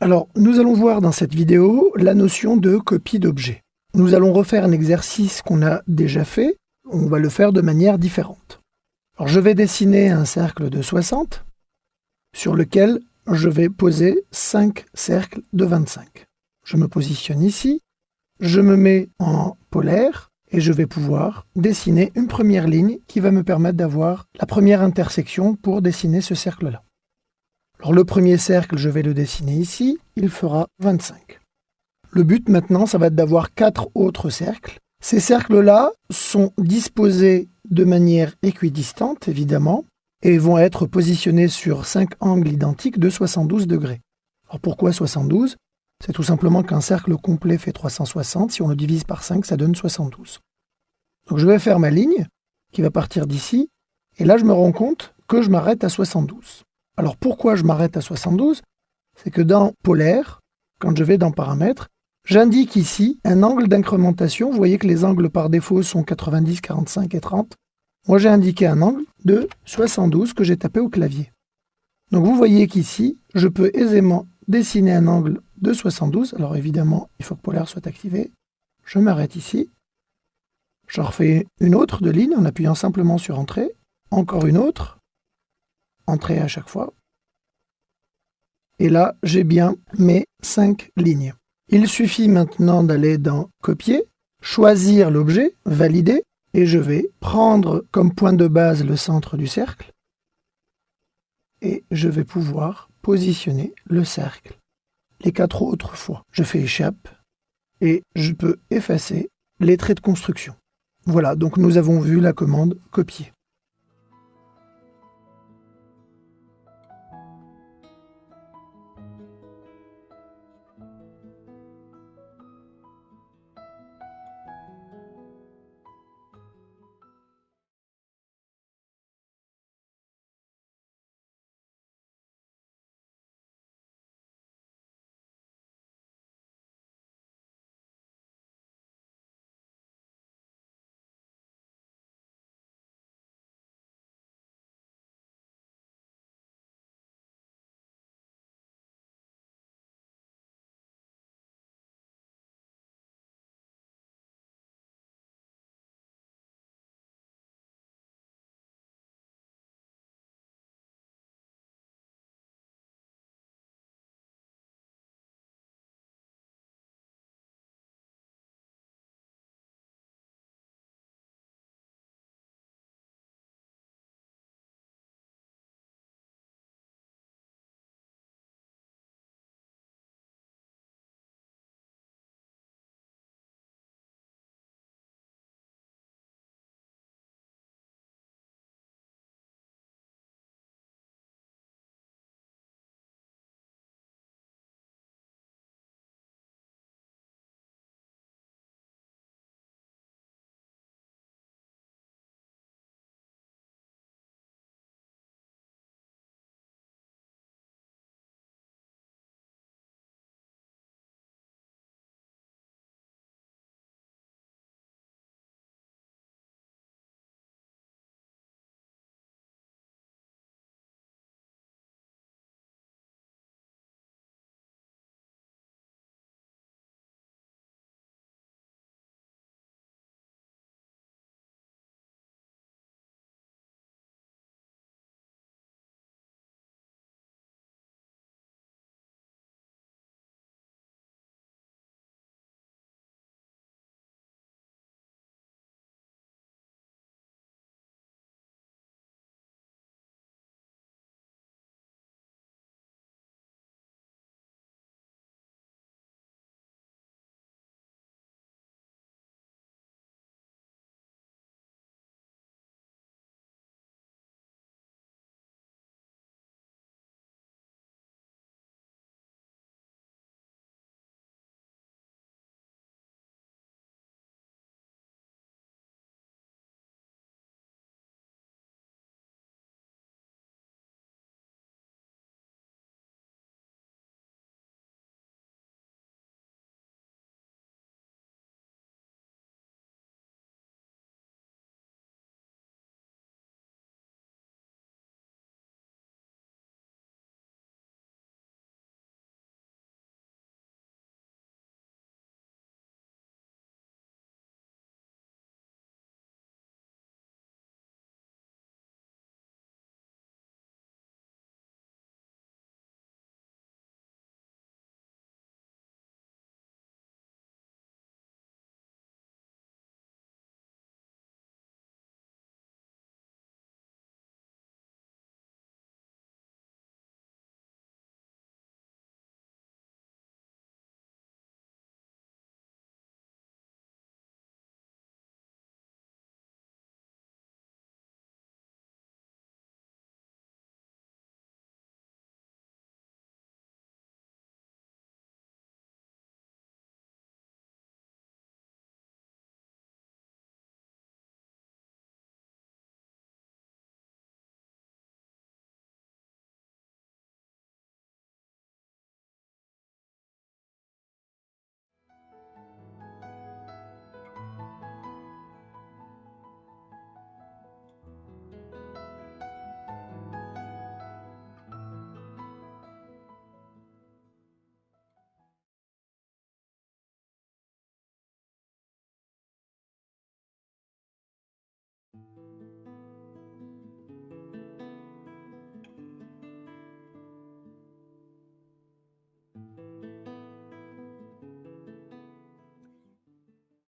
Alors, nous allons voir dans cette vidéo la notion de copie d'objet. Nous allons refaire un exercice qu'on a déjà fait. On va le faire de manière différente. Alors, je vais dessiner un cercle de 60 sur lequel je vais poser 5 cercles de 25. Je me positionne ici, je me mets en polaire et je vais pouvoir dessiner une première ligne qui va me permettre d'avoir la première intersection pour dessiner ce cercle-là. Alors le premier cercle, je vais le dessiner ici, il fera 25. Le but maintenant, ça va être d'avoir 4 autres cercles. Ces cercles-là sont disposés de manière équidistante, évidemment, et vont être positionnés sur 5 angles identiques de 72 degrés. Alors pourquoi 72 ? C'est tout simplement qu'un cercle complet fait 360. Si on le divise par 5, ça donne 72. Donc je vais faire ma ligne qui va partir d'ici, et là je me rends compte que je m'arrête à 72. Alors pourquoi je m'arrête à 72 ? C'est que dans polaire, quand je vais dans paramètres, j'indique ici un angle d'incrémentation. Vous voyez que les angles par défaut sont 90, 45 et 30. Moi j'ai indiqué un angle de 72 que j'ai tapé au clavier. Donc vous voyez qu'ici, je peux aisément dessiner un angle de 72. Alors évidemment, il faut que polaire soit activé. Je m'arrête ici. J'en refais une autre de ligne en appuyant simplement sur Entrée. Encore une autre. Entrée à chaque fois. Et là, j'ai bien mes 5 lignes. Il suffit maintenant d'aller dans Copier, choisir l'objet, Valider, et je vais prendre comme point de base le centre du cercle, et je vais pouvoir positionner le cercle les 4 autres fois. Je fais Échappe, et je peux effacer les traits de construction. Voilà, donc nous avons vu la commande Copier.